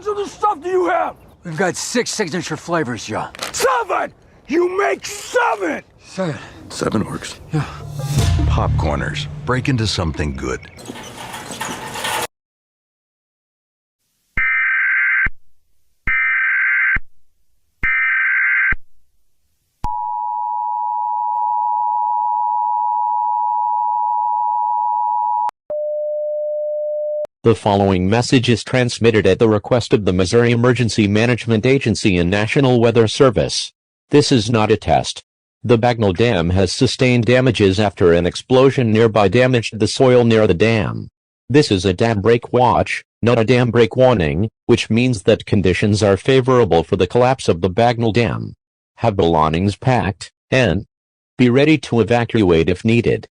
much of this stuff do you have? We've got 6 signature flavors, Joe. 7! You make 7! 7. 7 works. Yeah. Popcorners. Break into something good. The following message is transmitted at the request of the Missouri Emergency Management Agency and National Weather Service. This is not a test. The Bagnell Dam has sustained damages after an explosion nearby damaged the soil near the dam. This is a dam break watch, not a dam break warning, which means that conditions are favorable for the collapse of the Bagnell Dam. Have belongings packed, and be ready to evacuate if needed.